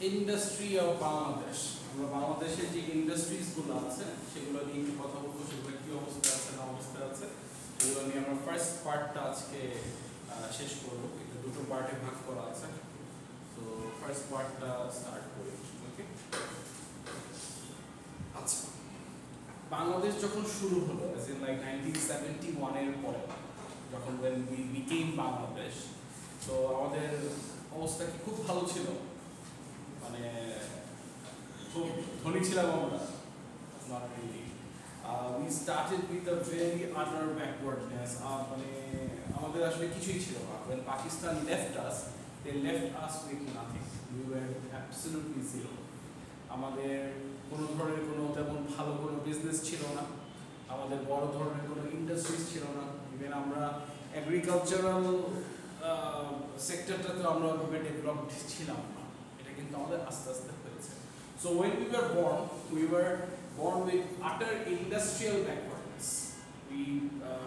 Industry of Bangladesh. আমরা বাংলাদেশের যে ইন্ডাস্ট্রিজগুলো আছে সেগুলো নিয়ে একটু কথা বলবো, সেগুলো কি অবস্থা আছে না অবস্থা আছে সেগুলো নিয়ে আমরা ফার্স্ট পার্টটা আজকে শেষ করবো। এটা দুটো পার্টে ভাগ করা আছে, তো ফার্স্ট পার্টটা স্টার্ট করি। ওকে, আচ্ছা, বাংলাদেশ যখন শুরু হলো as in like 1971 এর পরে, যখন when we became বাংলাদেশ, তো আমাদের অবস্থা কি খুব ভালো ছিল? মানে খুব ধনী ছিলাম আমরা? Not really. We started with a very utter backwardness. মানে আমাদের আসলে কিছুই ছিল না। When Pakistan left us, they left us with nothing. We were absolutely zero. আমাদের কোনো ধরনের কোনো তেমন ভালো কোনো বিজনেস ছিল না, আমাদের বড় ধরনের কোনো ইন্ডাস্ট্রিজ ছিল না, ইভেন আমরা এগ্রিকালচারাল সেক্টরটাতে আমরা ওইভাবে ডেভেলপড ছিলাম না। এটা কিন্তু আমাদের আস্তে আস্তে হয়েছে। So when we were born with utter industrial backwardness.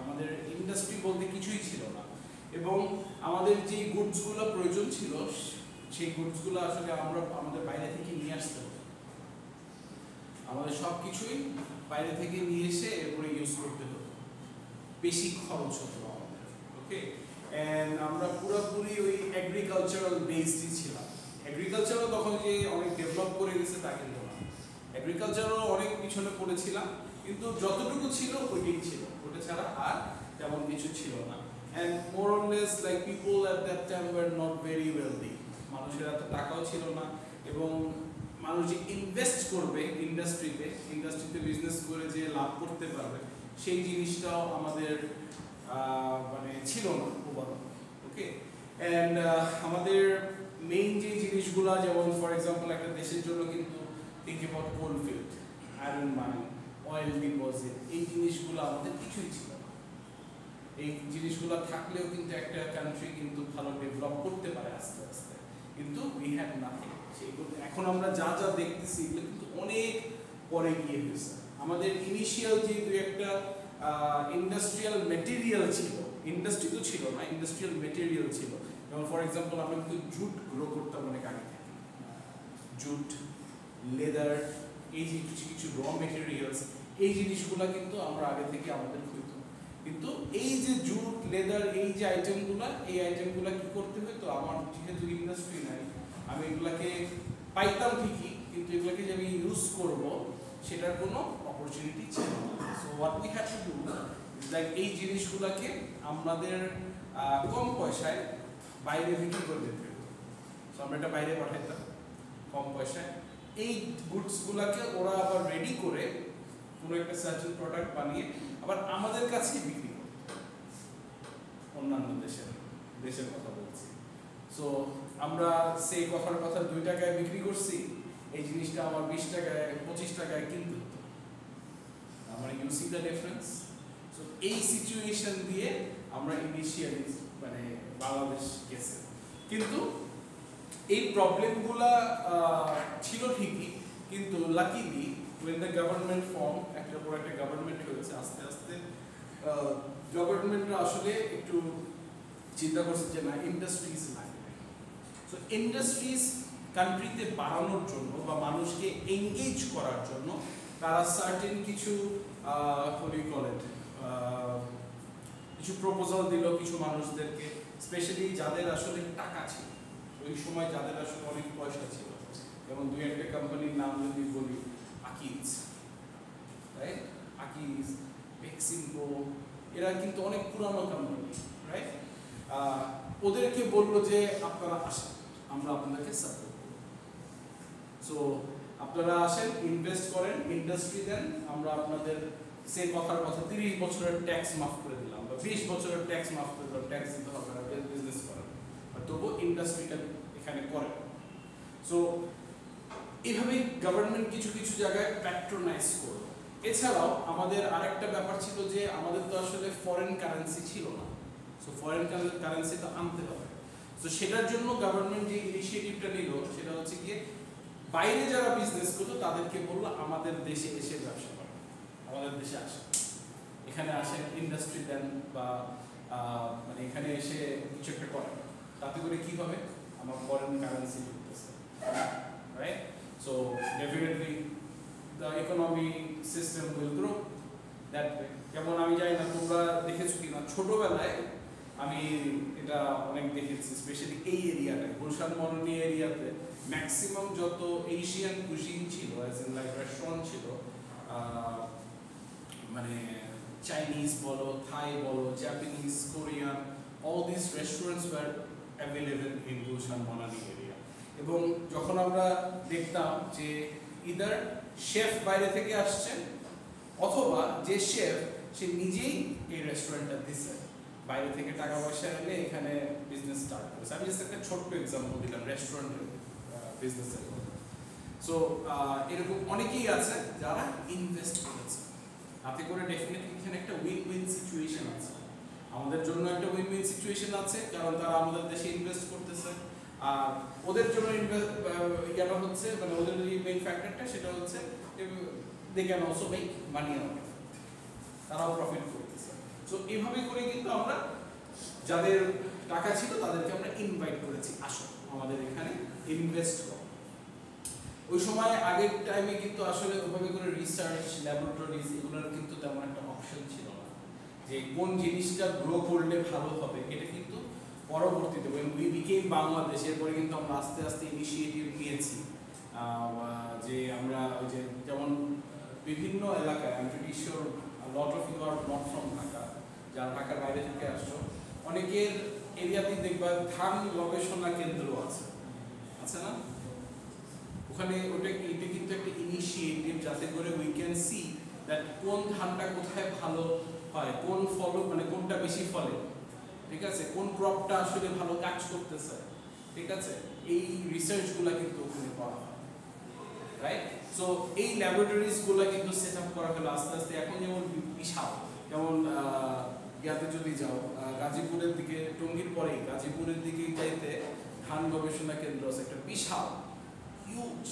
আমাদের ইন্ডাস্ট্রি বলতে কিছুই ছিল না, এবং আমাদের যে গুডসগুলো প্রয়োজন ছিল সেই গুডসগুলো আসলে আমরা আমাদের বাইরে থেকে নিয়ে আসতে হতো। আমাদের সব কিছুই বাইরে থেকে নিয়ে এসে এরপরে ইউজ করতে হতো, বেশি খরচ হতো আমাদের। ওকে, এন্ড আমরা পুরোপুরি ওই এগ্রিকালচারাল বেসডই ছিলাম। এগ্রিকালচারও তখন যে অনেক ডেভেলপ করে গেছে তা কিন্তু না, এগ্রিকালচারও অনেক পিছনে পড়েছিলাম, কিন্তু যতটুকু ছিল ওইটাই ছিল, ওটা ছাড়া আর তেমন কিছু ছিল না। And more or less like people at that time were not very wealthy. মানুষের এত টাকাও ছিল না, এবং মানুষ যে ইনভেস্ট করবে ইন্ডাস্ট্রিতে বিজনেস করে যে লাভ করতে পারবে সেই জিনিসটাও আমাদের মানে ছিল না ওভারঅল। ওকে, অ্যান্ড আমাদের মেইন যে জিনিসগুলো, যেমন ফর এক্সাম্পল একটা দেশের জন্য কিন্তু think about coal field, iron mine, oil deposit, এই জিনিসগুলো আমাদের কিছুই ছিল না। এই জিনিসগুলো থাকলেও কিন্তু একটা কান্ট্রি কিন্তু ভালো ডেভেলপ করতে পারে আস্তে আস্তে, কিন্তু উই হ্যাড নাথিং। সেইগুলো এখন আমরা যা যা দেখতেছি এগুলো কিন্তু অনেক পরে গিয়ে হয়েছে। আমাদের ইনিশিয়াল যে দু একটা ইন্ডাস্ট্রিয়াল মেটেরিয়াল ছিল, ইন্ডাস্ট্রি তো ছিল না, ইন্ডাস্ট্রিয়াল মেটেরিয়াল ছিল। যেমন ফর এক্সাম্পল আমরা কিন্তু জুট গ্রো করতাম অনেক আগে থেকে, জুট, লেদার, এই যে কিছু কিছু র মেটেরিয়ালস, এই জিনিসগুলো কিন্তু আমরা আগে থেকে আমাদের হইতো। কিন্তু এই যে জুট, লেদার, এই যে আইটেমগুলো, এই আইটেমগুলো কি করতে হতো, আমার যেহেতু ইন্ডাস্ট্রি নাই, আমি এগুলাকে পাইতাম ঠিকই, কিন্তু এগুলাকে যে আমি ইউজ করব সেটার কোনো অপরচুনিটি ছিল না। So what we had to do is like এই জিনিসগুলোকে আমাদের কম পয়সায় বাইরে বিক্রি করে দিতে হতো। সো আমরা এটা বাইরে পাঠাইতাম কম পয়সায়। এই গুডসগুলোকে ওরা আবার রেডি করে পুরো একটা সার্টেন প্রোডাক্ট বানিয়ে আবার আমাদের কাছে বিক্রি করত, অন্যান্য দেশের কথা বলছি। সো আমরা সেই কথার কথা 2 টাকায় বিক্রি করছি, এই জিনিসটা আমার 20 টাকায় 25 টাকায় কিনতে হতো। আমার you see the difference. So এই সিচুয়েশন দিয়ে আমরা ইনিশিয়ালি মানে বাংলাদেশ গেছে, কিন্তু এই প্রবলেমগুলা ছিল ঠিকই, কিন্তু luckily when the government form, একটা পর একটা গভর্নমেন্ট হয়েছে, আস্তে আস্তে গভর্নমেন্টরা আসলে একটু চিন্তা করছে যে না, ইন্ডাস্ট্রিজ লাগবে। সো ইন্ডাস্ট্রিজ কান্ট্রিতে বাড়ানোর জন্য বা মানুষকে এঙ্গেজ করার জন্য তারা সার্টেন কিছু কিছু প্রপোজাল দিল কিছু মানুষদেরকে, স্পেশালি যাদের আসলে টাকা ছিল ওই সময়, যাদের আসলে অনেক পয়সা ছিল। যেমন 2 একটা কোম্পানির নাম যদি বলি, আকিজ, রাইট, আকিজ, বেক্সিমকো, এরা কিন্তু অনেক পুরানো কোম্পানি, রাইট। ওদেরকে বললো যে আপনারা আসেন, আমরা আপনাদেরকে সাপোর্ট করব। সো আপনারা আসেন, ইনভেস্ট করেন, ইন্ডাস্ট্রি দেন, আমরা আপনাদের সেই কথার কথা 30 বছরের ট্যাক্স মাফ করে দিলাম, বা 20 বছরের ট্যাক্স মাফ করে দিলাম, ট্যাক্স দিতে হবে না, বিজনেস করেন, তবু ইন্ডাস্ট্রিটা এখানে করেন। সো এইভাবেই গভর্নমেন্ট কিছু কিছু জায়গায় প্যাট্রোনাইজ করলো। এছাড়াও আমাদের আরেকটা ব্যাপার ছিল যে আমাদের তো আসলে ফরেন কারেন্সি ছিল না, সো ফরেন কারেন্সিটা আনতে হবে। সো সেটার জন্য গভর্নমেন্ট যে ইনিশিয়েটিভটা নিল সেটা হচ্ছে গিয়ে বাইরে যারা বিজনেস করতো তাদেরকে বললো আমাদের দেশে এসে ব্যবসা করেন, আমাদের দেশে আসেন, এখানে আসেন, ইন্ডাস্ট্রি দেন, বা মানে এখানে এসে কিছু একটা করেন, তাতে করে কি হবে, আমার ফরেন কারেন্সি ঢুকতেছে। right? So definitely the economy system will grow that way. যেমন আমি জানি না তোমরা দেখেছো কিনা, ছোটবেলায় আমি এটা অনেক দেখেছি, স্পেশালি এই এরিয়াটায়, গুলশান মরণী এরিয়াতে ম্যাক্সিমাম যত এশিয়ান কুজিন ছিল, অ্যাজ ইন লাইক রেস্টুরেন্ট ছিল, মানে চাইনিজ বলো, থাই বলো, Japanese, Korean, all this restaurants were available in Gulshan মরণী এরিয়া। এবং যখন আমরা দেখতাম যে ইদার শেফ বাইরে থেকে আসছেন অথবা যে শেফ সে নিজেই এই রেস্টুরেন্টটা দিচ্ছে, বাইরে থেকে টাকা পয়সা এনে এখানে বিজনেস স্টার্ট করেছে। আমি জাস্ট একটা ছোট্ট এক্সাম্পল দিলাম রেস্টুরেন্টের বিজনেসের। সো এরকম অনেকেই আছে যারা ইনভেস্ট করেছে, তাতে করে ডেফিনেটলি এখানে একটা উইন উইন সিচুয়েশন আছে, আমাদের জন্য একটা উইন উইন সিচুয়েশন আছে, কারণ তারা আমাদের দেশে ইনভেস্ট করতেছে, আর ওদের জন্য ইয়াটা হচ্ছে, মানে ওদের যে মেইন ফ্যাক্টরটা সেটা হচ্ছে they can also make money out, তারাও প্রফিট করতেছে। সো এইভাবে করে কিন্তু আমরা যাদের টাকা ছিল তাদেরকে আমরা ইনভাইট করেছি, আসো আমাদের এখানে ইনভেস্ট করো। ওই সময় আগের টাইমে কিন্তু আসলে ওইভাবে করে রিসার্চ ল্যাবরেটরিজ এগুলোর কিন্তু তেমন একটা অপশন ছিল না, যে কোন জিনিসটা গ্রো করলে ভালো হবে। এটা কিন্তু পরবর্তীতে উই বিকেম বাংলাদেশ, এরপরে কিন্তু আমরা আস্তে আস্তে ইনিশিয়েটিভ নিয়েছি যে আমরা ওই যে যেমন বিভিন্ন এলাকায়, আমি pretty sure lot of you are not from Dhaka, যারা ঢাকার বাইরে থেকে আসছো, অনেকের এরিয়াতেই দেখবা ধান গবেষণা কেন্দ্র আছে, আছে না? ওখানে এটা কিন্তু একটা ইনিশিয়েটিভ, যাতে করে উই ক্যান সি দ্যাট কোন ধানটা কোথায় ভালো হয়, কোন ফল মানে কোনটা বেশি ফলে, ঠিক আছে, কোন ক্রপটা আসলে ভালো কাজ করতেছে, ঠিক আছে, এই রিসার্চগুলো কিন্তু ওখানে করা হয়, রাইট? সো এই ল্যাবরেটরিজগুলো কিন্তু সেট আপ করা হলো আস্তে আস্তে। এখন যেমন বিশাল, যেমন ইয়াতে যদি যাও গাজীপুরের দিকে, টঙ্গীর পরেই গাজীপুরের দিকে যাইতে ধান গবেষণা কেন্দ্র আছে, একটা বিশাল হিউজ,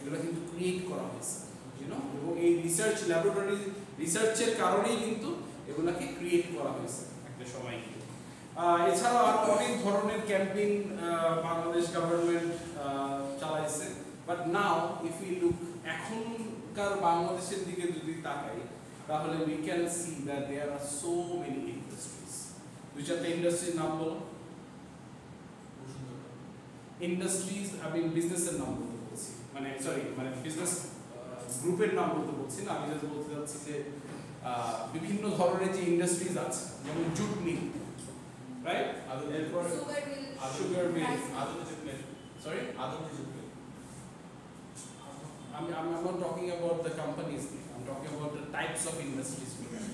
এগুলো কিন্তু ক্রিয়েট করা হয়েছে, ইউনো, এবং এই রিসার্চ ল্যাবরেটরি রিসার্চের কারণেই কিন্তু এগুলাকে ক্রিয়েট করা হয়েছে একটা সময়। এছাড়াও আরো অনেক ধরনের ক্যাম্পেইন বাংলাদেশ গভর্নমেন্ট চালাইছে, but now if you look, এখনকার বাংলাদেশের দিকে যদি তাকাই তাহলে we can see that there are so many industries. দুই চারটা ইন্ডাস্ট্রির নাম বলো। ইন্ডাস্ট্রিজ, আমি বিজনেসের নাম বলতে বলছি, মানে সরি, মানে বিজনেস গ্রুপের নাম বলতে বলছি না, আমি জাস্ট বলতে চাচ্ছি যে বিভিন্ন ধরনের যে ইন্ডাস্ট্রিজ আছে, যেমন জুট মিল, রাইট, এরপর sugar mill, sorry, I'm not talking about the companies, I'm talking about the types of industries we have.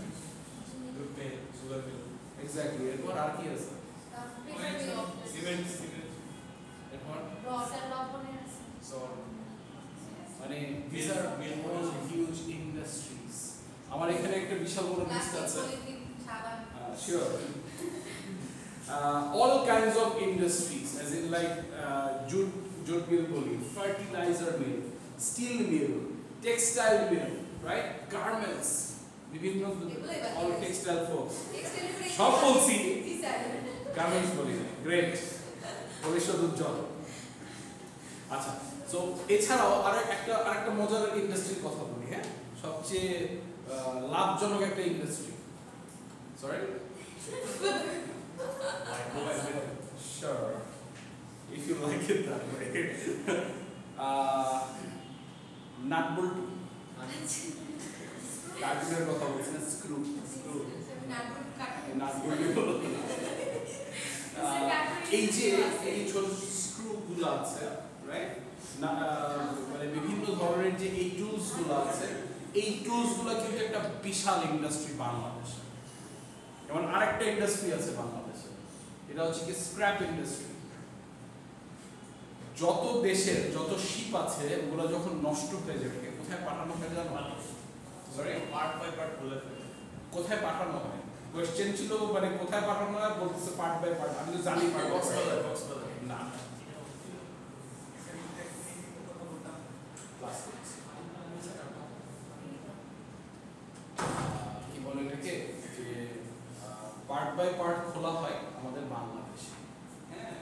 Jute mill, sugar mill. Exactly. এরপর আর কি আছে? সিমেন্ট, এরপর মানে these are all huge industries. আমার এখানে একটা বিশাল বড় লিস্ট আছে। Sure. All kinds of industries, as in like jute mill boli, fertilizer mill, steel mill, textile mill, right? Garments, বিভিন্ন all textile folks. সব বলছি, garments বলি না। Great. ভবিষ্যৎ উজ্জ্বল। আচ্ছা, সো এছাড়াও আরেকটা মজার ইন্ডাস্ট্রির কথা বলি, হ্যাঁ, সবচেয়ে লাভজনক একটা industry. Sorry, sure, if you like it that way. Nut bolt, কাঠের কথা বলছি না, স্ক্রু, nut bolt। এই যে এই ছোট স্ক্রু গুলো আছে, রাইট, মানে বিভিন্ন ধরনের যে এই টুলস গুলো আছে, এই টুলস গুলো কিন্তু একটা বিশাল ইন্ডাস্ট্রি বাংলাদেশে। যেমন আরেকটা ইন্ডাস্ট্রি আছে বাংলাদেশে, এটা হচ্ছে কি স্ক্র্যাপ ইন্ডাস্ট্রি। যত দেশের যত শিপ আছে ওগুলো যখন নষ্ট হয়ে যাবে কোথায় পাঠানো হয় জানো? সরি, পার্ট বাই পার্ট বলে ফেলে। কোথায় পাঠানো হয়? কোশ্চেন ছিল মানে কোথায় পাঠানো হয়, বলতেছে পার্ট বাই পার্ট। আমি তো জানি পার্ট কক্সবাজার না, কি বলে এটাকে, যে পার্ট বাই পার্ট খোলা হয় আমাদের বাংলাদেশে। হ্যাঁ,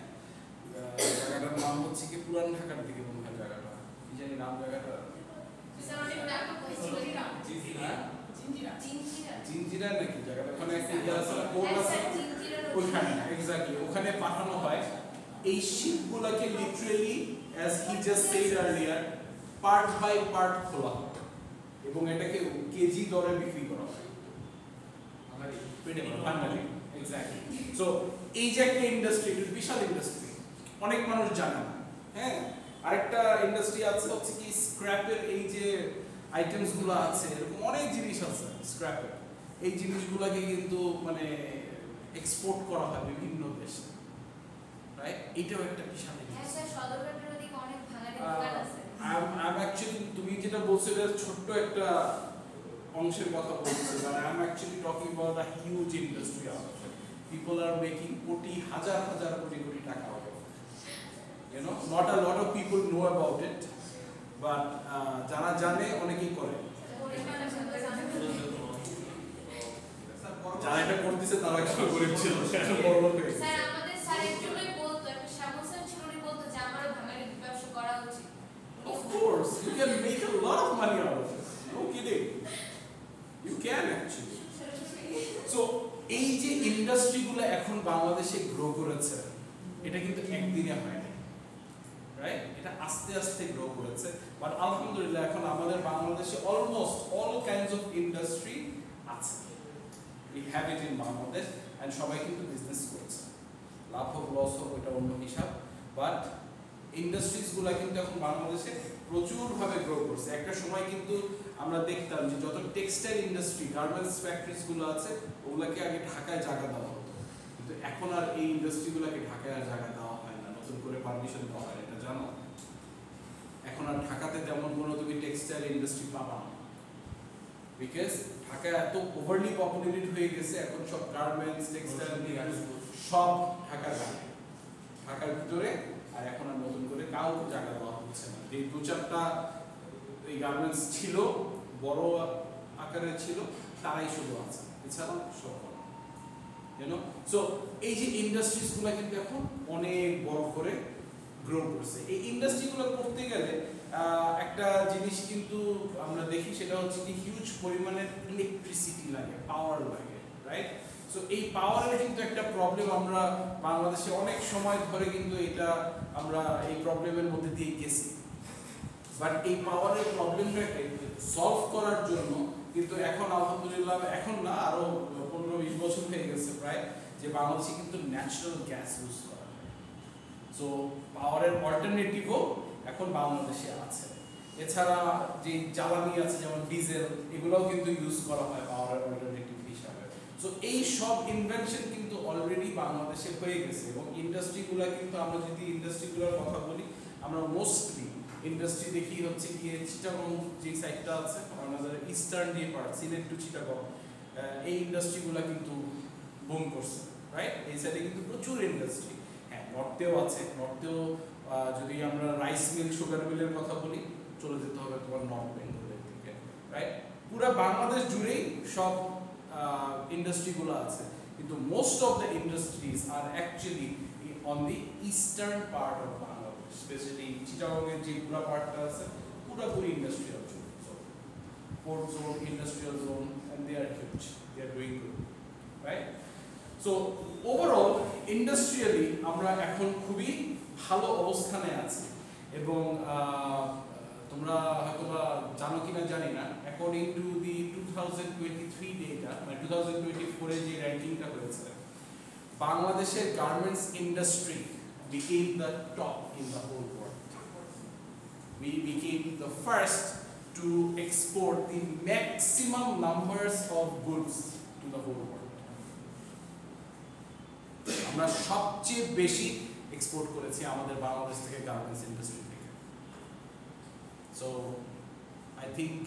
জায়গাটার নাম হচ্ছে কি পুরান ঢাকার দিকে মনে হয় জায়গাটা জানি নাম জায়গাটা জিঞ্জিরা নাকি জায়গাটা, ওখানে একটা ইয়ে আছে না, পোর্ট আছে ওখানে, এক্স্যাক্টলি ওখানে পাঠানো হয়। এই শিপগুলোকে literally as he just said earlier part by part খোলা হয় এবং এটাকে কেজি দরে বিক্রি করা হয়। বাঙালি এক্স্যাক্টলি। সো এই যে একটা ইন্ডাস্ট্রি, বিশাল ইন্ডাস্ট্রি, অনেক মানুষ জানে না। হ্যাঁ, আরেকটা ইন্ডাস্ট্রি আছে হচ্ছে কি স্ক্র্যাপের, এই যে আইটেমস গুলো আছে, এরকম অনেক জিনিস আছে স্ক্র্যাপের, এই জিনিসগুলোকে কিন্তু মানে এক্সপোর্ট করা হয় বিভিন্ন দেশে, রাইট? এটাও একটা বিশাল তুমি যেটা বলছো এটা ছোট্ট একটা অংশের কথা বলছো, but I'm actually talking about a huge industry out of it. People are making কোটি হাজার হাজার কোটি কোটি টাকা out of it. You know, not a lot of people know about it, but যারা জানে অনেকেই করে। যারা এটা করতেছে তারা একটু গরিব ছিল, এখন বড় লোক হয়ে গেছে। স্যার আমাদের স্যার একজনই বলতো, একটা শ্যামল স্যার ছিল, উনি বলতো যে আমারও ভাঙাড়ি ব্যবসা করা উচিত। Of course, you can make a lot of money out of it. No kidding. You can actually. So, এই যে ইন্ডাস্ট্রিগুলো এখন বাংলাদেশে গ্রো করেছে, এটা কিন্তু একদিনে হয়নি, রাইট? এটা আস্তে আস্তে গ্রো করেছে, বাট আলহামদুলিল্লাহ এখন আমাদের বাংলাদেশে almost all kinds of industry আছে। We have it in Bangladesh and সবাই কিন্তু বিজনেস করছে, লাভ হোক লস হোক ওটা অন্য হিসাব, বাট ইন্ডাস্ট্রিজগুলো কিন্তু এখন বাংলাদেশে প্রচুরভাবে গ্রো করছে। একটা সময় কিন্তু আমরা দেখতাম যে যত টেক্সটাইল ইন্ডাস্ট্রি, গার্মেন্টস ফ্যাক্টরিজগুলো আছে ওগুলোকে আগে ঢাকায় জায়গা দেওয়া হতো, কিন্তু এখন আর এই ইন্ডাস্ট্রিগুলোকে ঢাকায় আর জায়গা দেওয়া হয় না, নতুন করে পারমিশন দেওয়া হয়, এটা জানো? এখন আর ঢাকাতে তেমন কোনো তুমি টেক্সটাইল ইন্ডাস্ট্রি পাবা না, বিকজ ঢাকা এত ওভারলি পপুলেটেড হয়ে গেছে, এখন সব গার্মেন্টস, টেক্সটাইল সব ঢাকার বাইরে, ঢাকার ভিতরে আর এখন আর নতুন করে কাউকে জায়গা দেওয়া হচ্ছে না। যে দু চারটা এই গার্মেন্টস ছিল, বড় আকারে ছিল, তারাই শুধু আছে, এছাড়া সব ইউনো। সো এই যে ইন্ডাস্ট্রিজগুলো কিন্তু এখন অনেক বড় করে গ্রো করছে। এই ইন্ডাস্ট্রিগুলো করতে গেলে একটা জিনিস কিন্তু আমরা দেখি, সেটা হচ্ছে কি হিউজ পরিমাণের ইলেকট্রিসিটি লাগে, পাওয়ার লাগে, রাইট? সো এই পাওয়ারের কিন্তু একটা প্রবলেম আমরা বাংলাদেশে অনেক সময় ধরে কিন্তু এটা আমরা এই প্রবলেমের মধ্যে দিয়ে গেছি, বাট এই পাওয়ারের প্রবলেমটাকে সলভ করার জন্য কিন্তু এখন আলহামদুলিল্লাহ, এখন না আরো 15-20 বছর হয়ে গেছে প্রায়, যে বাংলাদেশে কিন্তু ন্যাচারাল গ্যাস ইউজ করা হয়। সো পাওয়ারের অল্টারনেটিভও এখন বাংলাদেশে আছে। এছাড়া যে জ্বালানি আছে যেমন ডিজেল, এগুলোও কিন্তু ইউজ করা হয় পাওয়ারের অল্টারনেটিভ হিসাবে। সো এই সব ইনভেনশন কিন্তু অলরেডি বাংলাদেশে হয়ে গেছে, এবং ইন্ডাস্ট্রিগুলো কিন্তু আমরা যদি ইন্ডাস্ট্রিগুলোর কথা বলি, আমরা মোস্টলি ইন্ডাস্ট্রি দেখি হচ্ছে গিয়ে চিটাগং যে সাইডটা আছে, আমাদের ইস্টার্ন যে পার্ট, সিলেট টু চিটাগং, এই ইন্ডাস্ট্রিগুলো কিন্তু বুম করছে, রাইট? এই সাইডে কিন্তু প্রচুর ইন্ডাস্ট্রি। হ্যাঁ, নর্থেও আছে, নর্থেও যদি আমরা রাইস মিল, সুগার মিলের কথা বলি, চলে যেতে হবে তোমার নর্থ বেঙ্গলের দিকে, রাইট? পুরো বাংলাদেশ জুড়েই সব ইন্ডাস্ট্রিগুলো আছে, কিন্তু most of the industries are actually on the eastern part of Bangladesh, specially চিটাগংয়ের যে পুরো পার্টটা আছে, পুরোপুরি industrial zone, port zone, industrial zone, and they are huge, they are doing good, right? So overall industrially আমরা এখন খুবই ভালো অবস্থানে আছি, এবং তোমরা হয়তোবা জানো কিনা জানি না, অ্যাকর্ডিং টু দি 2023 ডেটা, মানে 2024 এর যে র্যাঙ্কিংটা হয়েছে, বাংলাদেশের garments industry became the top in the whole world. We became the first to export the maximum numbers of goods to the whole world. আমরা সবচেয়ে বেশি এক্সপোর্ট করেছি আমাদের বাংলাদেশ থেকে গার্মেন্টস ইন্ডাস্ট্রি থেকে। সো আই থিঙ্ক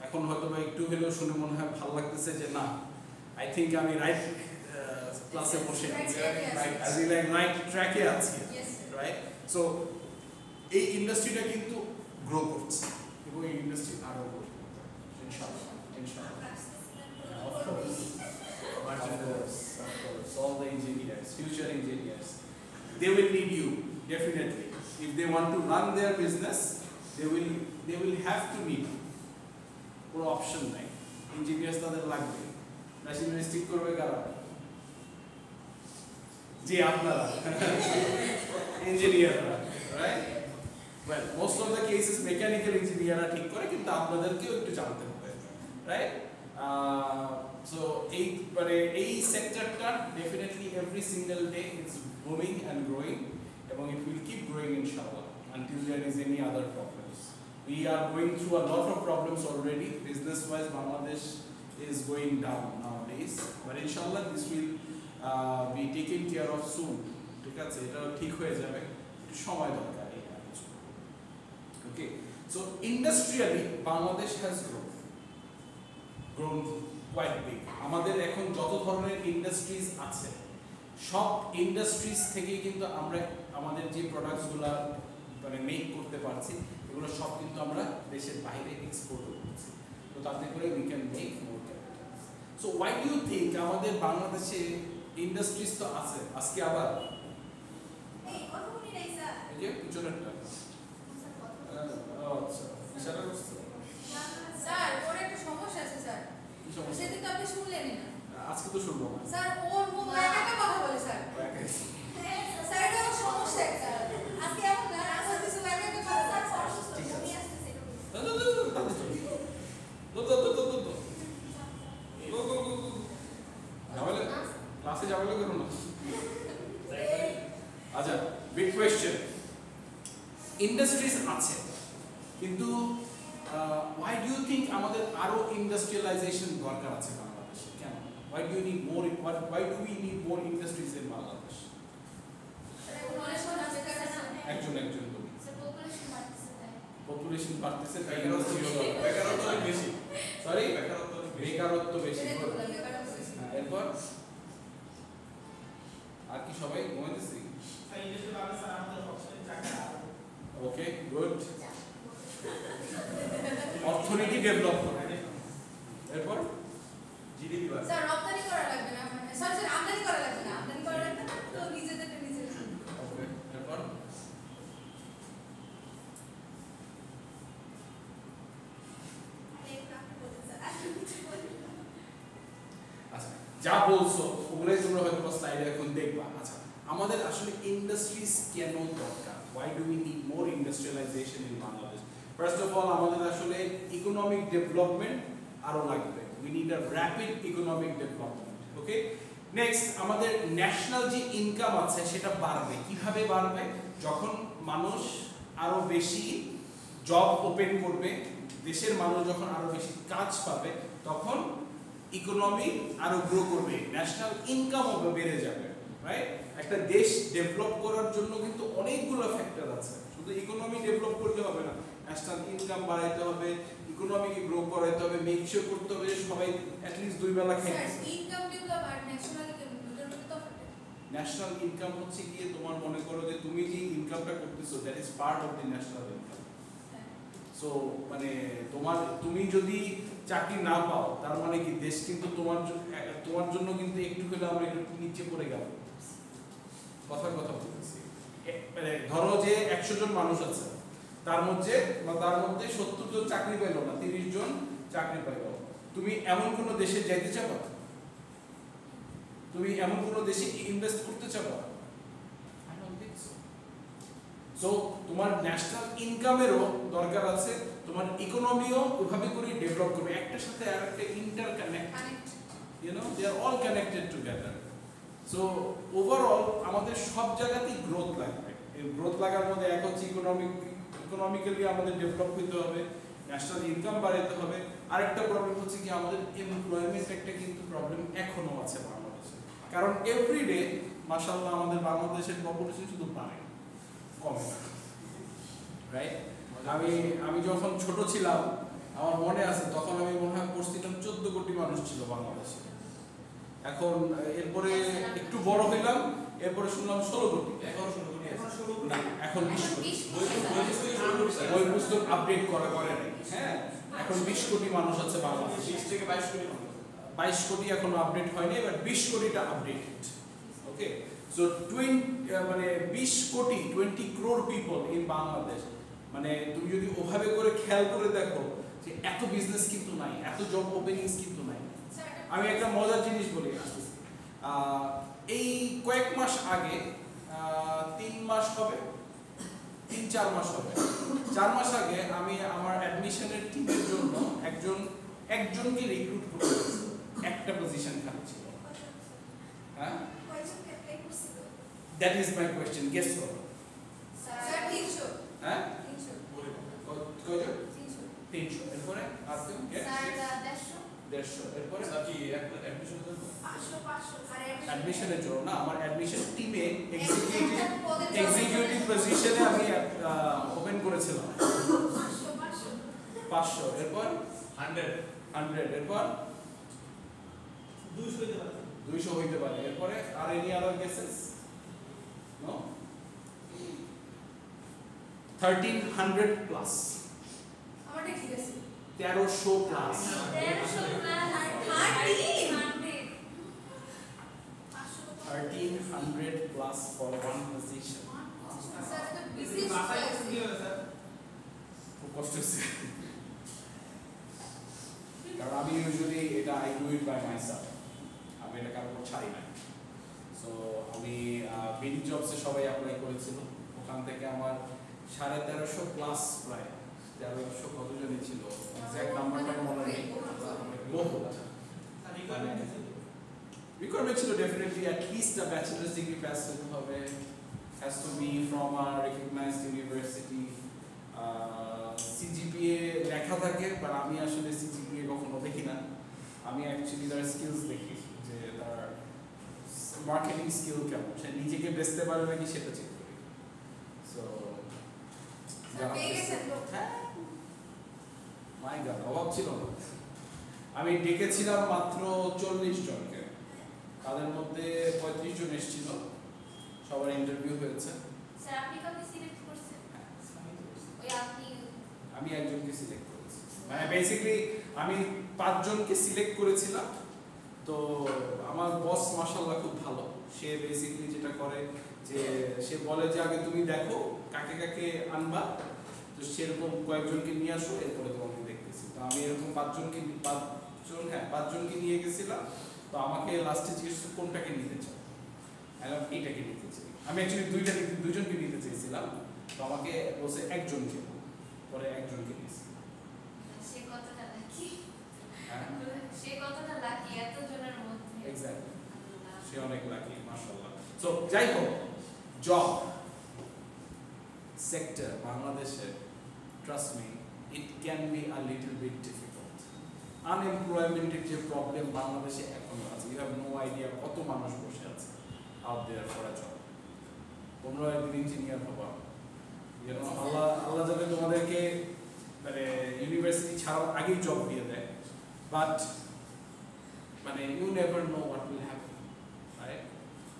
এখন হয়তো একটু হলেও শুনে মনে হয় ভালো লাগতেছে যে না, আই থিঙ্ক আমি রাইট ক্লাসে বসে আছি, রাইট ট্র্যাকে আছি, রাইট? সো এই ইন্ডাস্ট্রিটা কিন্তু গ্রো করছে, এবং এই ইন্ডাস্ট্রি আরো গ্রো করবে ইনশাআল্লাহ, ইনশাআল্লাহ। Of course, all the engineers, future engineers, they will need you definitely. If they want to run their business, they will have to need, কোনো অপশন নাই, ইঞ্জিনিয়ার্স তাদের লাগবে। মেশিনারিজ ঠিক করবে কারা? জি আপনারা, ইঞ্জিনিয়াররা, right? Well, most of the cases mechanical engineer ঠিক করে, কিন্তু আপনাদেরকেও একটু জানতে হবে, রাইট? So এই সেক্টরটা definitely every single day it's booming and growing, এবং it will keep growing inshallah until there is any other problems. We are going through a lot of problems already. Business wise, Bangladesh is going down nowadays, but inshallah this will be taken care of soon. ঠিক আছে, এটা ঠিক হয়ে যাবে, একটু সময় দরকার। Okay, so industrially Bangladesh has grown quite big. আমাদের এখন যত ধরনের ইন্ডাস্ট্রিজ আছে, সব ইন্ডাস্ট্রিজ থেকে কিন্তু আমরা আমাদের যে প্রোডাক্টসগুলো মানে মেক করতে পারছি, এগুলো সব কিন্তু আমরা দেশের বাইরে এক্সপোর্ট করছি। তো তাতে করে we can make more capital. So why do you think আমাদের বাংলাদেশে ইন্ডাস্ট্রিজ তো আছে, আজকে আবার এই কথা বলি নাই স্যার, এই যে পিছনেরটা আচ্ছা ইশারা করছে স্যার, ওর একটা সমস্যা আছে স্যার। সেদিন তো আপনি শুনলেনই না। আজকে তো শুনবো না স্যার, ওর মুখ একা একা কথা বলে স্যার। স্যার এটা ওর সমস্যা স্যার। আজকে এমন না, আজকে কিছু একা একা কথা স্যার অসুস্থ উনি আসছে। ক্লাসে যাবে কেন না? আচ্ছা, বিগ কোয়েশ্চেন। ইন্ডাস্ট্রিজ আছে, কিন্তু why do you think আমাদের আরো ইন্ডাস্ট্রিয়ালাইজেশন দরকার আছে বাংলাদেশে? কেন? why do we need more industries in Bangladesh? একজন বলি। পপুলেশন বাড়তেছে, বেকারত্ব বেশি। সরি, বেকারত্ব বেশি। এরপর আর কি সবাই ঘুমাইতেছি? ওকে, গুড। অর্থনীতি ডেভেলপ করে। এরপর জিডিপি বাড়ে। স্যার রপ্তানি করা লাগবে না, মানে স্যার আমদানি করা লাগবে না, আমদানি করা লাগবে না, তো নিজেদেরকে নিজেরা। ওকে, এরপর আচ্ছা, যা বলছো ওগুলাই তোমরা হয়তো স্লাইডে এখন দেখবা। আচ্ছা, আমাদের আসলে ইন্ডাস্ট্রিজ কেন দরকার? why do we need more industrialization in Bangladesh? First of all, আমাদের আসলে ইকোনমিক ডেভেলপমেন্ট আরো লাগবে। we need a rapid economic development. okay, next আমাদের ন্যাশনাল যে ইনকাম আছে সেটা বাড়বে। কিভাবে বাড়বে? যখন মানুষ আরো বেশি জব ওপেন করবে, দেশের মানুষ যখন আরো বেশি কাজ পাবে, তখন ইকোনমি আরো গ্রো করবে, ন্যাশনাল ইনকামও বেড়ে যাবে, রাইট? একটা দেশ ডেভেলপ করার জন্য কিন্তু অনেকগুলো ফ্যাক্টর আছে, শুধু ইকোনমি ডেভেলপ করলে হবে না, ন্যাশনাল ইনকাম বাড়াইতে হবে, ইকোনমিকে গ্রো করাইতে হবে, মেক শিওর করতে হবে যে সবাই অ্যাট লিস্ট দুই বেলা খায়। ইনকাম ডেভেলপ আর ন্যাশনাল ইনকাম দুটোর মধ্যে তফাৎ। ন্যাশনাল ইনকাম হচ্ছে গিয়ে তোমার মনে করো যে তুমি যে ইনকামটা করতেছো that is part of the national income. So মানে তুমি যদি চাকরি না পাও, তার মানে কি দেশ কিন্তু তোমার জন্য কিন্তু একটু হলে আমরা একটু নিচে পড়ে গেল। কথা বলতেছি, মানে ধরো যে 100 জন মানুষ আছে, তার মধ্যে 70 জন চাকরি পাইলো না, 30 জন চাকরি পাইলো। তুমি এমন কোন দেশে যাইতে চাবা? তুমি এমন কোন দেশে ইনভেস্ট করতে চাবা? I don't think so. So তোমার ন্যাশনাল ইনকামেরও দরকার আছে, তোমার ইকোনমিও ওইভাবে করে ডেভেলপ করবে, একটার সাথে আরেকটা interconnect, you know, they are all connected together. So overall আমাদের সব জায়গাতেই গ্রোথ লাগবে। এই গ্রোথ লাগার মধ্যে এক হচ্ছে ইকোনমিক্যালি আমাদের ডেভেলপ হতে হবে, ন্যাশনাল ইনকাম বাড়াতে হবে। আরেকটা প্রবলেম হচ্ছে কি আমাদের এমপ্লয়মেন্ট একটা কিন্তু প্রবলেম এখনো আছে বাংলাদেশে, কারণ এভরিডে মাশাআল্লাহ আমাদের বাংলাদেশের পপুলেশন শুধু বাড়ে, কমে না, রাইট? আমি যখন ছোট ছিলাম আমার মনে আছে, তখন আমি মনে হয় পড়ছিলাম 14 কোটি মানুষ ছিল বাংলাদেশে। এখন এরপরে একটু বড় হইলাম, এরপরে শুনলাম 16 কোটি। না, এখন 20 কোটি। বই পুস্তক আপডেট করে নাই। হ্যাঁ, এখন 20 কোটি মানুষ আছে বাংলাদেশে। 20 থেকে 22 কোটি, 22 কোটি এখনো আপডেট হয়নি, এবার 20 কোটিটা আপডেটেড। ওকে, সো 20 কোটি 20 crore people in Bangladesh, মানে তুমি যদি ওভাবে করে খেয়াল করে দেখো যে এত বিজনেস কিন্তু নাই, এত জব ওপেনিংস কিন্তু নাই। আমি একটা মজার জিনিস বলি আসতেছি, এই কয়েক মাস আগে 3 মাস হবে, 3-4 মাস হবে, 4 মাস আগে আমি আমার অ্যাডমিশনের টিমের জন্য একজনকে রিক্রুট করেছি, একটা পজিশন খালি ছিল। হ্যাঁ, that is my question, guess করো। স্যার 300। হ্যাঁ 300। কয়জন? 300। 300। এরপরে আর কেউ? স্যার 150। 150। এরপরে কি অ্যাডমিশন জন্য 500 আর অ্যাডমিশনের জন্য না, আমার অ্যাডমিশন টিমে একটা পদের জন্য এক্সিকিউটিভ পজিশনে আমি ওপেন করেছিলাম। 500। এরপর 100। এরপর 200 হইতে পারে। এরপরে আর any other guesses? No. 1300 plus, আমারটা ঠিক আছে। 1300 plus. 1300 plus 1300 plus for one position. Sir তো বিজনেস খুব কষ্ট হচ্ছে, কারণ আমি ইউজুয়ালি এটা I do it by myself, আমি এটা কারোর ছাড়ি না। সো আমি বিডি জবসে সবাই অ্যাপ্লাই করেছিল, ওখান থেকে আমার 1350 প্লাস, প্রায় 1300 কতজনই ছিল, এক্সাক্ট নাম্বারটা মনে নেই, বহু রিকোয়ারমেন্ট ছিল। Definitely at least a bachelor's degree pass করতে হবে, has to be from a recognised university. CGPA লেখা থাকে, বাট আমি আসলে সিজিপিএ কখনো দেখি না, আমি অ্যাকচুয়ালি তার স্কিলস দেখি, যে তার মার্কেটিং স্কিল কেমন, সে নিজেকে বেচতে পারে নাকি সেটা চেক করি। সো মাই গড, অভাব ছিল না। আমি ডেকেছিলাম মাত্র 40 জনকে, তাদের মধ্যে 35 জন এসেছিল, সবার ইন্টারভিউ হয়েছে। স্যার আপনি কাকে সিলেক্ট করছেন? ওই আপনি আমি একজনকে সিলেক্ট করেছি, মানে বেসিক্যালি আমি 5 জনকে সিলেক্ট করেছিলাম। তো আমার বস মাশাআল্লাহ খুব ভালো, সে বেসিক্যালি যেটা করে যে সে বলে যে আগে তুমি দেখো কাকে কাকে আনবা, তো সেরকম কয়েকজনকে নিয়ে আসো, এরপরে তোমাকে দেখতেছি। তো আমি এরকম 5 জনকে নিয়ে গেছিলাম। তো আমাকে লাস্টে জিজ্ঞেস কোনটাকে নিতে চাও, আমি এইটাকে নিতে চাই। আমি অ্যাকচুয়ালি দুইজনকে নিতে চেয়েছিলাম, তো আমাকে বলছে একজনকে, পরে একজনকে নিয়েছি। সে কতটা লাকি, হ্যাঁ সে কতটা লাকি এত জনের মধ্যে। এক্স্যাক্টলি, সে অনেক লাকি মাশাআল্লাহ। সো যাই হোক, জব সেক্টর বাংলাদেশে, trust me, it can be a little bit difficult. আনএমপ্লয়মেন্টের যে প্রবলেম বাংলাদেশে এখনো আছে, ইউ হ্যাভ নো আইডিয়া কত মানুষ বসে আছে out there for a job. তোমরা একদিন ইঞ্জিনিয়ার হবা, আল্লাহ যাতে তোমাদেরকে মানে ইউনিভার্সিটি ছাড়ার আগেই জব দিয়ে দেয়, বাট মানে you never know what will happen, right?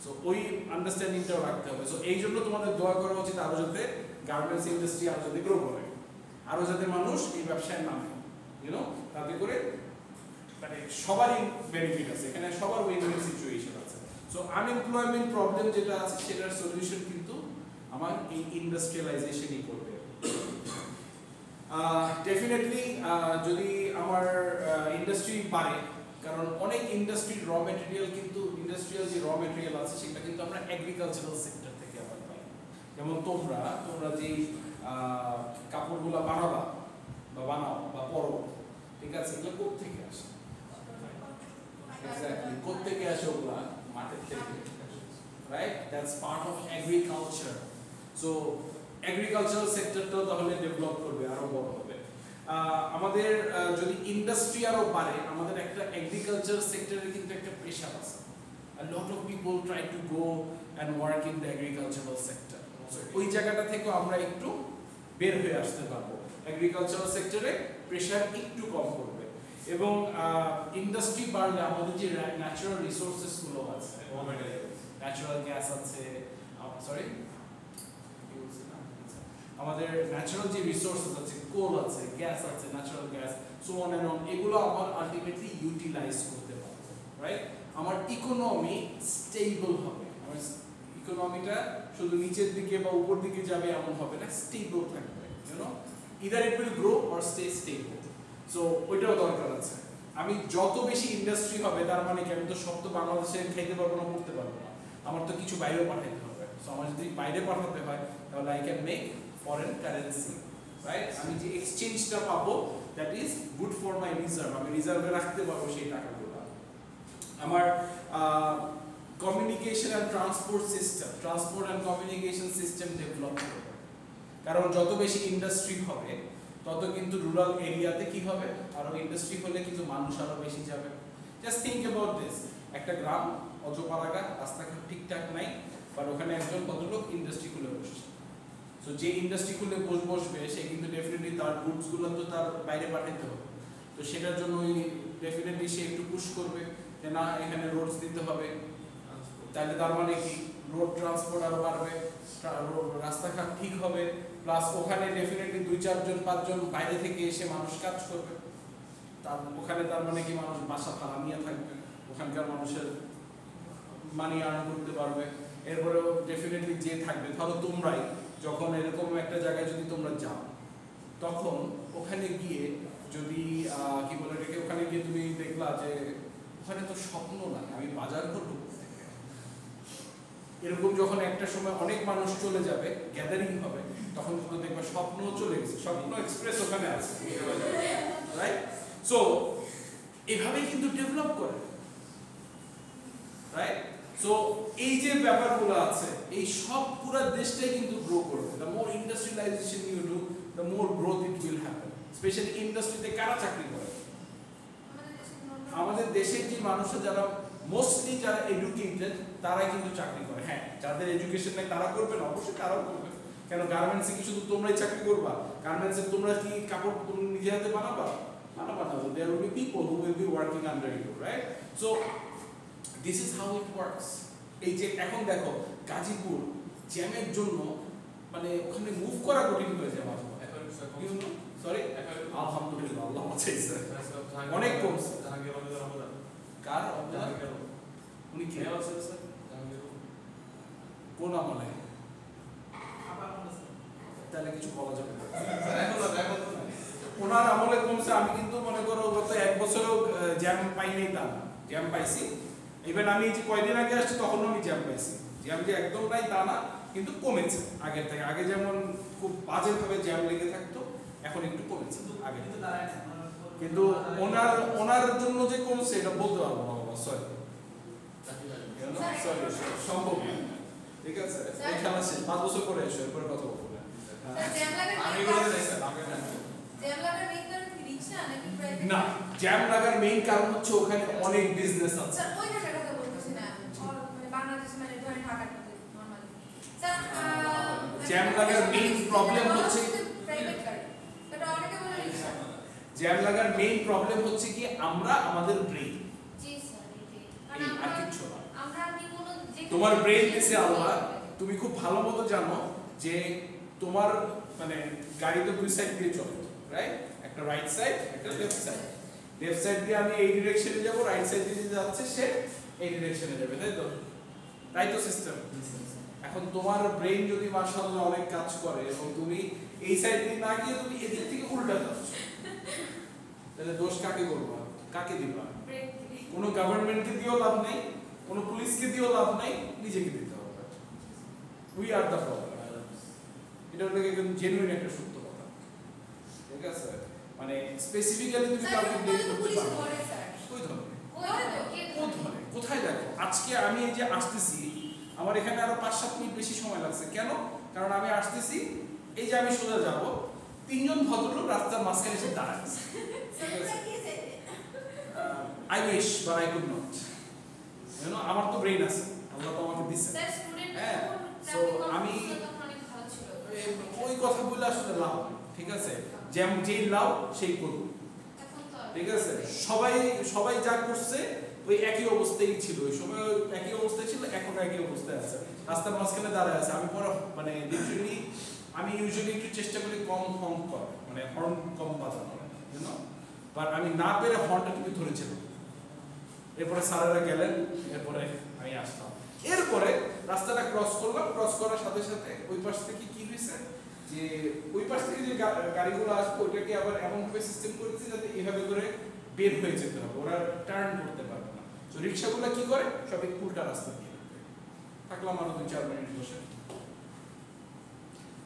So ওই আন্ডারস্ট্যান্ডিংটাও রাখতে হবে। সো এই জন্য তোমাদের দোয়া করা উচিত আরো যাতে গার্মেন্টস ইন্ডাস্ট্রি আরো যাতে গ্রো করে, আরো যাতে মানুষ এই ব্যবসায় নামে, ইউনো, তাতে করে মানে সবারই বেনিফিট আছে, এখানে সবার উইন উইন সিচুয়েশন আছে। সো আনএমপ্লয়মেন্ট প্রবলেম যেটা আছে সেটার সলিউশন কিন্তু আমার এই ইন্ডাস্ট্রিয়ালাইজেশনই করবে। ডেফিনেটলি যদি আমার ইন্ডাস্ট্রি বাড়ে, কারণ অনেক ইন্ডাস্ট্রির র মেটেরিয়াল কিন্তু, ইন্ডাস্ট্রিয়াল যে র মেটেরিয়াল আছে সেটা কিন্তু আমরা এগ্রিকালচারাল সেক্টর থেকে আবার পাই। যেমন তোমরা যেই কাপড়গুলো বানাবা বা বানাও বা পরো, ঠিক আছে, এগুলো কোত্থেকে আসে? এক্স্যাক্টলি, কোত্থেকে আসে? ওগুলা মাঠের থেকে, right? That's part of agriculture. So agricultural সেক্টরটাও তাহলে ডেভেলপ করবে, আরো বড় হবে। আমাদের যদি ইন্ডাস্ট্রি আরো বাড়ে, আমাদের একটা এগ্রিকালচার সেক্টরে কিন্তু একটা প্রেশার আছে। A lot of people try to go and work in the agricultural sector. So ওই জায়গাটা থেকে আমরা একটু বের হয়ে আসতে পারবো, এগ্রিকালচারাল সেক্টরে প্রেশার একটু কম করবে। এবং ইন্ডাস্ট্রি বাড়লে আমাদের যে ন্যাচারাল রিসোর্সেস গুলো আছে, ন্যাচারাল গ্যাস আছে, সরি আমাদের ন্যাচারাল যে রিসোর্সেস আছে, কোল আছে, গ্যাস আছে, natural gas, so on and on, এগুলো আমার আলটিমেটলি ইউটিলাইজ করতে পারবো, রাইট? আমার ইকোনমি স্টেবল হবে, আমার ইকোনমিটা শুধু নিচের দিকে বা উপর দিকে যাবে এমন হবে না, স্টেবল থাকবে। You know either it will grow or stay stable. So ওইটাও দরকার আছে। আমি যত বেশি ইন্ডাস্ট্রি হবে তার মানে কি আমি তো সব তো বাংলাদেশে খাইতে পারবো না, পড়তে পারবো না, আমার তো কিছু বাইরেও পাঠাইতে হবে। সো আমার যদি বাইরে পাঠাতে হয় তাহলে I can make foreign currency, right? আমি যে এক্সচেঞ্জটা পাবো that is good for my reserve, আমি রিজার্ভে রাখতে পারবো সেই টাকাগুলো। আমার communication and transport and communication system develop করবে, কারণ যত বেশি ইন্ডাস্ট্রি হবে তত কিন্তু রুরাল এরিয়াতে কি হবে, আরো ইন্ডাস্ট্রি হলে কিন্তু মানুষ আরো বেশি যাবে। জাস্ট থিঙ্ক অ্যাবাউট দিস, একটা গ্রাম অজপাড়াগা, রাস্তাঘাট ঠিকঠাক নাই, বাট ওখানে একজন ভদ্রলোক ইন্ডাস্ট্রি খুলে বসছে। সো যে ইন্ডাস্ট্রি খুলে বসবে সে কিন্তু ডেফিনেটলি তার গুডসগুলো তো তার বাইরে পাঠাতে হবে। তো সেটার জন্য ডেফিনেটলি সে একটু পুশ করবে যে না এখানে রোডস দিতে হবে, তাহলে তার মানে কি রোড ট্রান্সপোর্ট আরো বাড়বে, রাস্তাঘাট ঠিক হবে, প্লাস ওখানে ডেফিনেটলি 2-4-5 বাইরে থেকে এসে মানুষ কাজ করবে, তার ওখানে তার মানে কি মানুষ বাসা ভাড়া নিয়ে থাকবে, ওখানকার মানুষের মানি আর্ন করতে পারবে। এরপরেও ডেফিনেটলি যে থাকবে, ধরো তোমরাই যখন এরকম একটা জায়গায় যদি তোমরা যাও তখন ওখানে গিয়ে যদি কি বলে রেখে ওখানে গিয়ে তুমি দেখলা যে ওখানে তো স্বপ্ন না, আমি বাজার করবো, এরকম যখন একটা সময় অনেক মানুষ চলে যাবে, গ্যাদারিং হবে, তখন কিন্তু দেখবে স্বপ্ন চলে গেছে, স্বপ্ন এক্সপ্রেস ওখানে আছে, রাইট? সো এভাবেই কিন্তু ডেভেলপ করে, রাইট? সো এই যে ব্যাপারগুলো আছে এই সব পুরো দেশটাই কিন্তু গ্রো করবে। The more industrialisation you do, the more growth it will happen. Specially ইন্ডাস্ট্রিতে কারা চাকরি করে? আমাদের দেশের যে মানুষরা যারা মোস্টলি যারা এডুকেটেড তারাই কিন্তু চাকরি করে। হ্যাঁ, যাদের এডুকেশন নেই তারা করবে না, অবশ্যই তারাও করবে। কেন গার্মেন্টসে কি শুধু তোমরাই চাকরি করবা? গার্মেন্টসে তোমরা কি কাপড় তুমি নিজে হাতে বানাবা? বানাবা না, there will be people who will be working under you, right? So this is how it works. এই যে এখন দেখো গাজীপুর জ্যামের জন্য মানে ওখানে মুভ করা কঠিন হয়ে যায় মাঝে মাঝে। সরি, আলহামদুলিল্লাহ আল্লাহ বাঁচাইছে, অনেক কমছে। কার উনি কে আছেন স্যার? কোন আমলে? তাহলে কিছু বলা যাবে না। ওনার আমলে কমছে, আমি কিন্তু মনে করো গত 1 বছরেও জ্যাম পাই নাই, তা না, জ্যাম পাইছি। ইভেন আমি যে কয়দিন আগে আসছি তখনও আমি জ্যাম পাইছি, জ্যাম যে একদম নাই তা না, কিন্তু কমেছে আগের থেকে। আগে যেমন খুব বাজেভাবে জ্যাম লেগে থাকতো, এখন একটু কমেছে আগে, কিন্তু ওনার জন্য যে কমছে এটা বলতে পারবো না বাবা, সরি সম্ভব না, ঠিক আছে? এই খেলা শেষ, 5 বছর পরে এসো, এরপরে কথা বলবো। না, জ্যাম লাগার মেইন কারণ হচ্ছে ওখানে অনেক বিজনেস আছে। জ্যাম লাগার মেইন প্রবলেম হচ্ছে কি আমরা আমাদের ব্রেইন, আর কিছু না। তোমার ব্রেইন দিছে আল্লাহ, তুমি খুব ভালো মতো জানো যে তোমার মানে গাড়ি তো 2 সাইড দিয়ে চলে, রাইট? একটা রাইট সাইড, একটা লেফট সাইড। লেফট সাইড দিয়ে আমি এই ডিরেকশনে যাব, রাইট সাইড দিয়ে যাচ্ছে সে এই ডিরেকশনে যাবে, তাই তো সিস্টেম। এখন তোমার ব্রেইন যদি মাশাআল্লাহ অনেক কাজ করে এবং তুমি এই সাইড দিয়ে না গিয়ে তুমি এদিক থেকে উল্টা যাচ্ছ, তাহলে দোষ কাকে করবা, কাকে দিবা? কোনো গভর্নমেন্টকে দিও লাভ নাই, কোনো পুলিশকে দিও লাভ নাই, নিজেকে দিতে হবে। We are the problem. এটা হলো একদম জেনুইন একটা সত্য কথা, ঠিক আছে? মানে স্পেসিফিক্যালি তুমি কাউকে ব্লেম করতে পারো না। কই ধরে কোথায় দেখো, আজকে আমি এই যে আসতেছি, আমার এখানে আরো 5-7 মিনিট বেশি সময় লাগছে। কেন? কারণ আমি আসতেছি, এই যে আমি সোজা যাব, 3 জন ভদ্রলোক রাস্তার মাঝখানে এসে দাঁড়াচ্ছে। I wish but I could not. You know, আমার তো ব্রেইন আছে, আল্লাহ তো আমাকে দিয়েছে। হ্যাঁ, সো আমি ওই কথা বলে আসলে লাভ, ঠিক আছে? যেই লাভ সেই করব, ঠিক আছে? সবাই যা করছে ওই একই অবস্থায় ছিল, ওই সময় একই অবস্থায় ছিল, এখন একই অবস্থায় আছে, রাস্তার মাঝখানে দাঁড়ায় আছে। আমি পরে মানে লিটারালি আমি ইউজুয়ালি একটু চেষ্টা করি কম হর্ন করা, মানে হর্ন কম বাজানো, ইউ নো, বাট আমি না পেরে হর্নটা কিন্তু ধরেছিলাম। এরপরে স্যারেরা গেলেন, এরপরে আমি আসলাম, এরপরে রাস্তাটা ক্রস করলাম। ক্রস করার সাথে সাথে ওই পাশ থেকে কি হয়েছে, যে ওই পাশ থেকে যে গাড়িগুলো আসবে ওইটাকে আবার এমনভাবে সিস্টেম করেছে যাতে এইভাবে করে বের হয়ে যেতে হবে, ওরা টার্ন করতে পারবে না। তো রিক্সাগুলো কি করে সব এই উল্টা রাস্তা দিয়ে থাকলাম আরো 2-4 মিনিট বসে।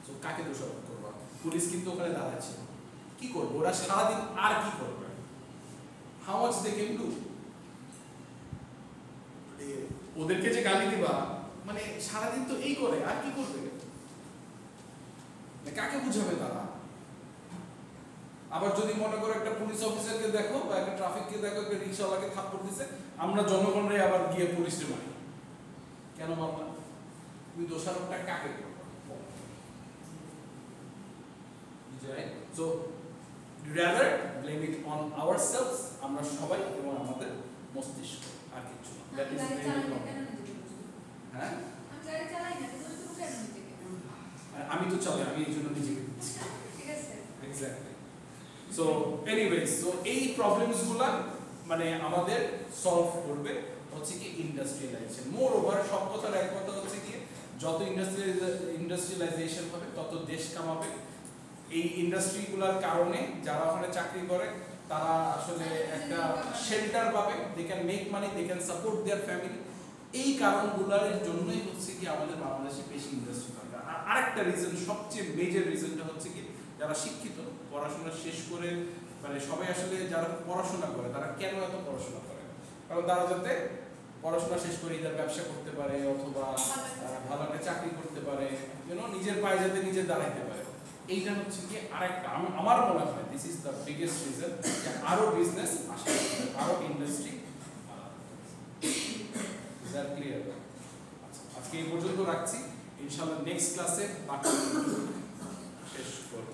তো কাকে দোষারোপ করবা? পুলিশ কিন্তু ওখানে দাঁড়াচ্ছে, কি করবো ওরা সারাদিন আর কি করবে? How much they can do? ওদেরকে যে গালি দিবা মানে সারাদিন তো এই করে আর কি করবে? কাকে বুঝাবে তারা? আবার যদি মনে করো একটা পুলিশ অফিসারকে দেখো বা একটা ট্রাফিককে দেখো একটা রিক্সাওয়ালাকে থাপ্পড় দিছে, আমরা জনগণরে আবার গিয়ে পুলিশে মারি, কেন মারলা? তুমি দোষারোপটা কাকে করবে? So rather blame it on ourselves, আমরা সবাই এবং আমাদের মস্তিষ্ক, আর কিছু না। That is হ্যাঁ আমি তো চালাই, আমি এই জন্য নিজেকে দিচ্ছি। এক্স্যাক্টলি। সো এনিওয়েজ, সো এই প্রবলেমস গুলা মানে আমাদের সলভ করবে হচ্ছে কি ইন্ডাস্ট্রিয়ালাইজেশন। মোর ওভার সব কথার এক কথা হচ্ছে কি যত ইন্ডাস্ট্রিয়ালাইজেশন হবে তত দেশ কামাবে। এই ইন্ডাস্ট্রিগুলোর কারণে যারা ওখানে চাকরি করে তারা আসলে একটা শেল্টার পাবে, they can make money, they can support their family. এই কারণগুলোর জন্যই হচ্ছে কি আমাদের বাংলাদেশে বেশি ইন্ডাস্ট্রি দরকার। আর আরেকটা রিজন, সবচেয়ে মেজর রিজনটা হচ্ছে কি যারা শিক্ষিত, পড়াশোনা শেষ করে মানে সবাই আসলে যারা পড়াশোনা করে তারা কেন এত পড়াশোনা করে? কারণ তারা যাতে পড়াশোনা শেষ করে এদের ব্যবসা করতে পারে অথবা ভালো একটা চাকরি করতে পারে, নিজের পায়ে যাতে নিজে দাঁড়াইতে পারে। এইটা হচ্ছে কি আরেকটা আমার মনে হয় this is the biggest reason যে আরো বিজনেস আসে, আরো ইন্ডাস্ট্রি। Is that clear? আজকে এই পর্যন্ত রাখছি, ইনশাআল্লাহ নেক্সট ক্লাসে বাকি শেষ করব।